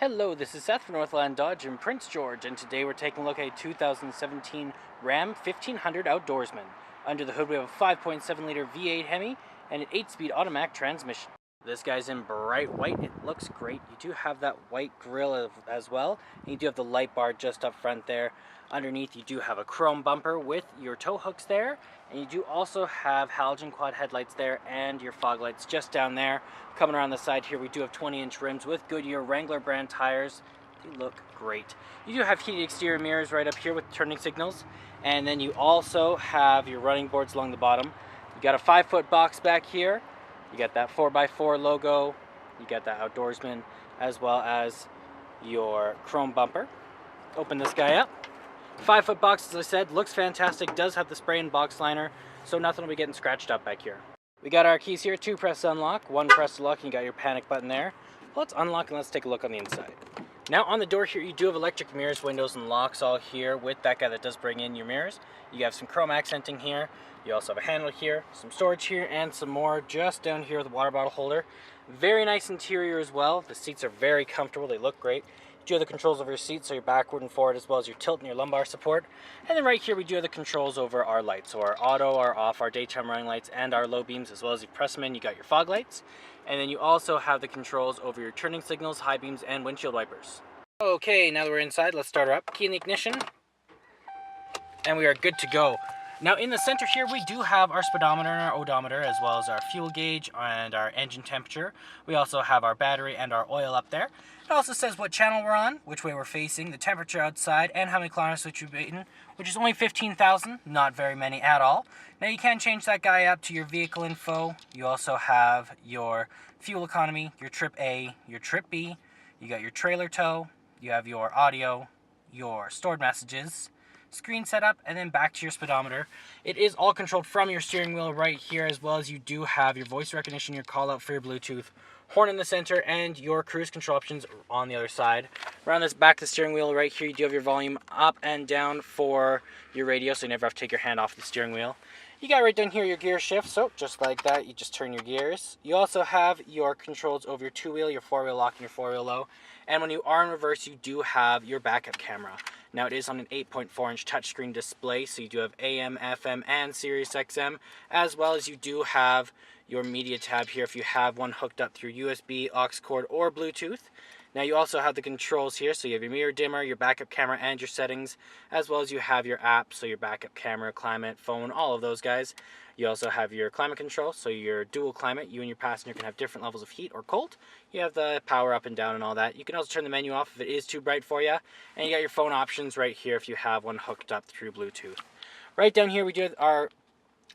Hello, this is Seth from Northland Dodge in Prince George, and today we're taking a look at a 2017 Ram 1500 Outdoorsman. Under the hood we have a 5.7-liter V8 Hemi and an 8-speed automatic transmission. This guy's in bright white. It looks great. You do have that white grille as well, and you do have the light bar just up front there. Underneath you do have a chrome bumper with your tow hooks there, and you do also have halogen quad headlights there and your fog lights just down there. Coming around the side here we do have 20-inch rims with Goodyear Wrangler brand tires. They look great. You do have heated exterior mirrors right up here with turning signals, and then you also have your running boards along the bottom. You got a 5-foot box back here. You got that 4x4 logo, you got that Outdoorsman, as well as your chrome bumper. Open this guy up. 5-foot box, as I said, looks fantastic, does have the spray and box liner, so nothing will be getting scratched up back here. We got our keys here, 2 press to unlock, 1 press to lock, and you got your panic button there. Let's unlock and let's take a look on the inside. Now on the door here, you do have electric mirrors, windows, and locks all here with that guy that does bring in your mirrors. You have some chrome accenting here. You also have a handle here, some storage here, and some more just down here with a water bottle holder. Very nice interior as well. The seats are very comfortable. They look great. You do have the controls over your seats, so you're backward and forward, as well as your tilt and your lumbar support. And then right here, we do have the controls over our lights. So our auto, our off, our daytime running lights, and our low beams, as well as you press them in, you got your fog lights. And then you also have the controls over your turning signals, high beams, and windshield wipers. Okay, now that we're inside, let's start her up. Key in the ignition. And we are good to go. Now in the center here we do have our speedometer and our odometer, as well as our fuel gauge and our engine temperature. We also have our battery and our oil up there. It also says what channel we're on, which way we're facing, the temperature outside, and how many kilometers which we've been, which is only 15,000, not very many at all. Now you can change that guy up to your vehicle info. You also have your fuel economy, your trip A, your trip B, you got your trailer tow, you have your audio, your stored messages, screen setup, and then back to your speedometer. It is all controlled from your steering wheel right here, as well as you do have your voice recognition, your call out for your Bluetooth, horn in the center, and your cruise control options on the other side. Around this back of the steering wheel right here, you do have your volume up and down for your radio, so you never have to take your hand off the steering wheel. You got right down here your gear shift, so just like that, you just turn your gears. You also have your controls over your 2-wheel, your 4-wheel lock, and your 4-wheel low. And when you are in reverse, you do have your backup camera. Now it is on an 8.4-inch touchscreen display, so you do have AM, FM, and Sirius XM, as well as you do have your media tab here if you have one hooked up through USB, aux cord, or Bluetooth. Now you also have the controls here, so you have your mirror dimmer, your backup camera, and your settings, as well as you have your apps, so your backup camera, climate, phone, all of those guys. You also have your climate control, so your dual climate, you and your passenger can have different levels of heat or cold. You have the power up and down and all that. You can also turn the menu off if it is too bright for you, and you got your phone options right here if you have one hooked up through Bluetooth. Right down here we do our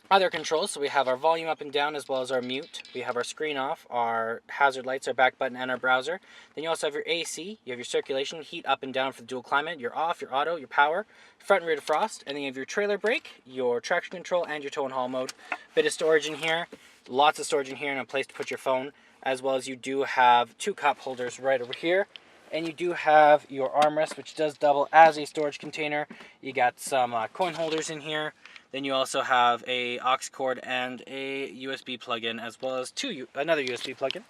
other controls, so we have our volume up and down as well as our mute. We have our screen off, our hazard lights, our back button, and our browser. Then you also have your AC, you have your circulation, heat up and down for the dual climate, your off, your auto, your power, front and rear defrost, and then you have your trailer brake, your traction control, and your tow and haul mode. Bit of storage in here, lots of storage in here, and a place to put your phone, as well as you do have 2 cup holders right over here. And you do have your armrest, which does double as a storage container. You got some coin holders in here. Then you also have a aux cord and a USB plug-in, as well as another USB plug-in.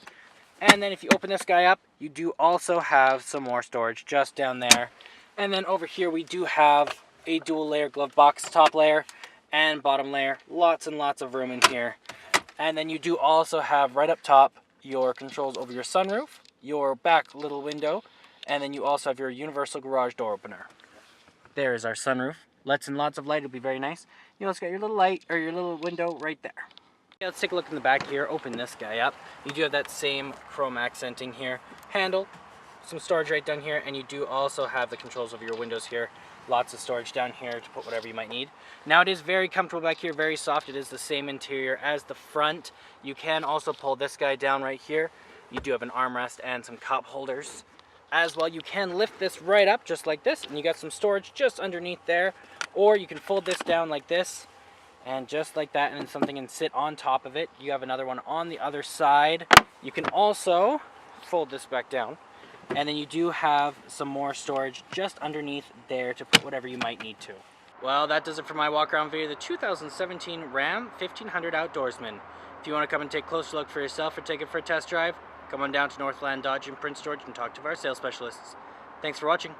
And then if you open this guy up, you do also have some more storage just down there. And then over here we do have a dual layer glove box, top layer and bottom layer. Lots and lots of room in here. And then you do also have right up top your controls over your sunroof, your back little window, and then you also have your universal garage door opener. There is our sunroof. Lets in lots of light. It'll be very nice. You also got your little light, or your little window right there. Yeah, let's take a look in the back here. Open this guy up. You do have that same chrome accenting here. Handle, some storage right down here, and you do also have the controls over your windows here. Lots of storage down here to put whatever you might need. Now it is very comfortable back here, very soft. It is the same interior as the front. You can also pull this guy down right here. You do have an armrest and some cup holders. As well, you can lift this right up just like this, and you got some storage just underneath there. Or you can fold this down like this, and just like that, and then something can sit on top of it. You have another one on the other side. You can also fold this back down, and then you do have some more storage just underneath there to put whatever you might need to. Well, that does it for my walk around video, the 2017 Ram 1500 Outdoorsman. If you want to come and take a closer look for yourself or take it for a test drive, come on down to Northland Dodge in Prince George and talk to our sales specialists. Thanks for watching.